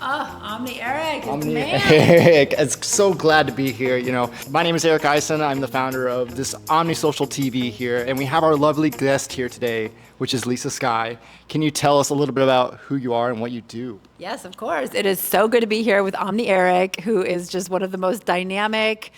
OmniErick, it's the man. OmniErick, it's so glad to be here. My name is Erick Ison. I'm the founder of this OmniSocial TV here, and we have our lovely guest here today, which is Lisa Skye. Can you tell us a little bit about who you are and what you do? Yes, of course. It is so good to be here with OmniErick, who is just one of the most dynamic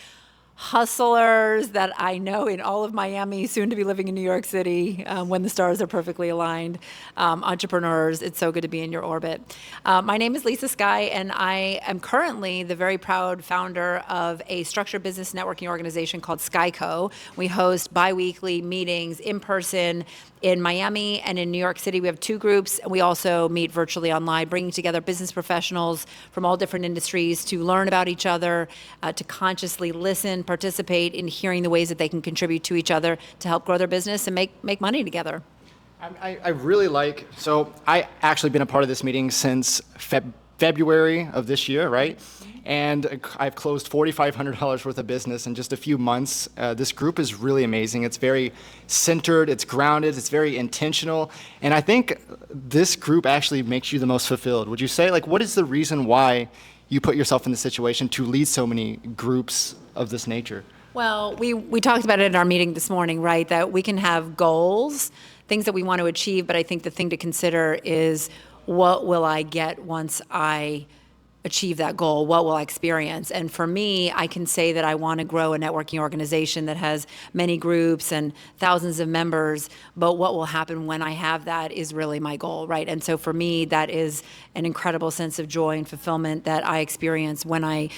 hustlers that I know in all of Miami, soon to be living in New York City when the stars are perfectly aligned. Entrepreneurs, it's so good to be in your orbit. My name is Lisa Skye, and I am currently the very proud founder of a structured business networking organization called SkyeCo. We host bi-weekly meetings in person in Miami and in New York City. We have two groups, and we also meet virtually online, bringing together business professionals from all different industries to learn about each other, to consciously listen, participate in hearing the ways that they can contribute to each other to help grow their business and make money together. I really so I actually been a part of this meeting since February of this year, right? And I've closed $4,500 worth of business in just a few months. This group is really amazing. It's very centered, it's grounded, it's very intentional. And I think this group actually makes you the most fulfilled. Would you say, what is the reason why you put yourself in the situation to lead so many groups of this nature? Well, we talked about it in our meeting this morning, right? That we can have goals, things that we want to achieve, but I think the thing to consider is, what will I get once I achieve that goal? What will I experience? And for me, I can say that I want to grow a networking organization that has many groups and thousands of members, but what will happen when I have that is really my goal, right? And so for me, that is an incredible sense of joy and fulfillment that I experience when I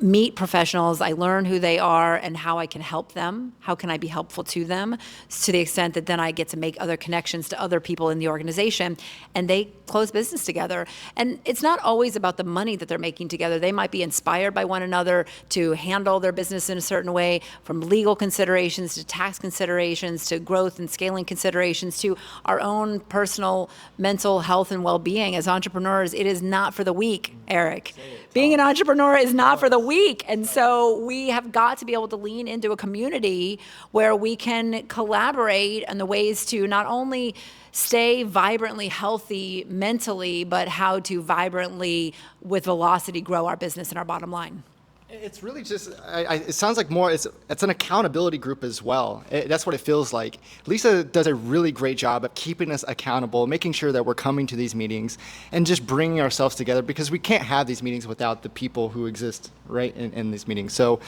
meet professionals. I learn who they are and how I can help them. How can I be helpful to them, to the extent that then I get to make other connections to other people in the organization, and they close business together. And it's not always about the money that they're making together. They might be inspired by one another to handle their business in a certain way, from legal considerations to tax considerations to growth and scaling considerations to our own personal mental health and well-being. As entrepreneurs, it is not for the weak, Eric. Being an entrepreneur is not for the weak. And so we have got to be able to lean into a community where we can collaborate on the ways to not only stay vibrantly healthy mentally, but how to vibrantly, with velocity, grow our business and our bottom line. It's really just, it sounds like more, it's an accountability group as well. That's what it feels like. Lisa does a really great job of keeping us accountable, making sure that we're coming to these meetings and just bringing ourselves together, because we can't have these meetings without the people who exist, right, in these meetings. So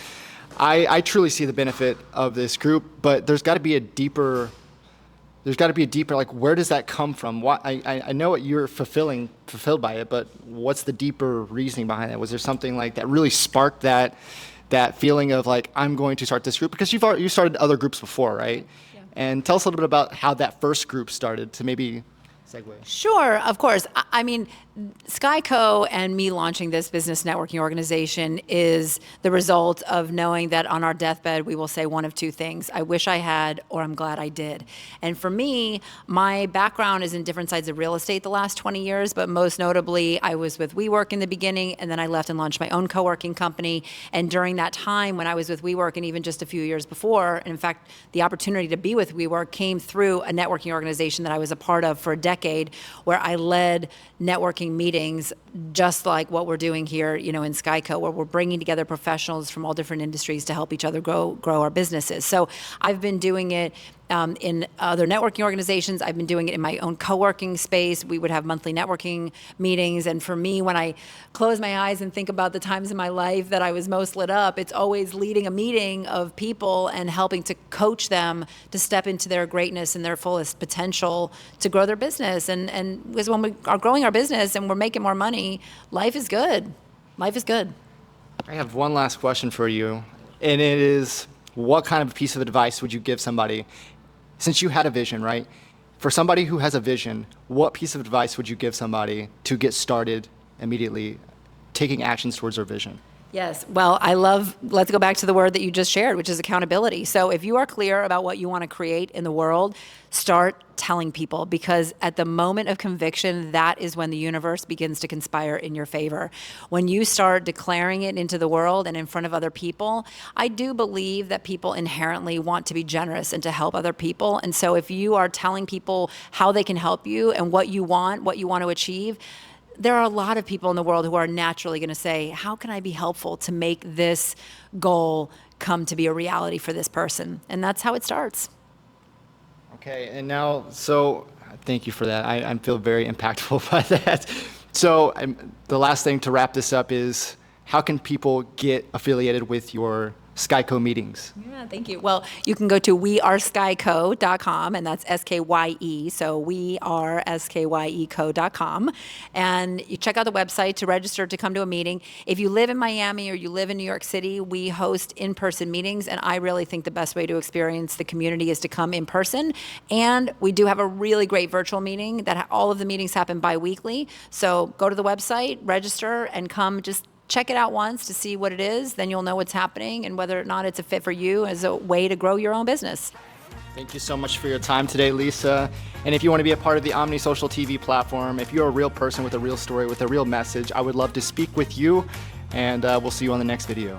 I truly see the benefit of this group, but there's got to be a deeper, where does that come from? I know you're fulfilled by it, but what's the deeper reasoning behind that? Was there something that really sparked that feeling of I'm going to start this group? Because you started other groups before, right? Yeah. And tell us a little bit about how that first group started to maybe segue. Sure, of course. I mean, SkyeCo and me launching this business networking organization is the result of knowing that on our deathbed, we will say one of two things: I wish I had, or I'm glad I did. And for me, my background is in different sides of real estate the last 20 years, but most notably, I was with WeWork in the beginning, and then I left and launched my own co-working company. And during that time when I was with WeWork, and even just a few years before, and in fact, the opportunity to be with WeWork came through a networking organization that I was a part of for a decade, where I led networking meetings just like what we're doing here, in SkyeCo, where we're bringing together professionals from all different industries to help each other grow our businesses. So I've been doing it in other networking organizations. I've been doing it in my own co-working space. We would have monthly networking meetings. And for me, when I close my eyes and think about the times in my life that I was most lit up, it's always leading a meeting of people and helping to coach them to step into their greatness and their fullest potential to grow their business. And because when we are growing our business and we're making more money, life is good. Life is good. I have one last question for you, and it is, what kind of piece of advice would you give somebody? Since you had a vision, right? For somebody who has a vision, what piece of advice would you give somebody to get started immediately taking actions towards their vision? Yes. Well, let's go back to the word that you just shared, which is accountability. So if you are clear about what you want to create in the world, start telling people, because at the moment of conviction, that is when the universe begins to conspire in your favor. When you start declaring it into the world and in front of other people, I do believe that people inherently want to be generous and to help other people. And so if you are telling people how they can help you and what you want to achieve, there are a lot of people in the world who are naturally going to say, how can I be helpful to make this goal come to be a reality for this person? And that's how it starts. Okay, and now, so thank you for that. I feel very impactful by that. So the last thing to wrap this up is, how can people get affiliated with your SkyeCo meetings? Yeah, thank you. Well, you can go to weareskyco.com, and that's SKYE, so weareskyeko.com, and you check out the website to register to come to a meeting. If you live in Miami or you live in New York City, we host in-person meetings, and I really think the best way to experience the community is to come in person, and we do have a really great virtual meeting that all of the meetings happen bi-weekly, so go to the website, register, and come just check it out once to see what it is, then you'll know what's happening and whether or not it's a fit for you as a way to grow your own business. Thank you so much for your time today, Lisa. And if you want to be a part of the OmniSocial TV platform, if you're a real person with a real story, with a real message, I would love to speak with you, and we'll see you on the next video.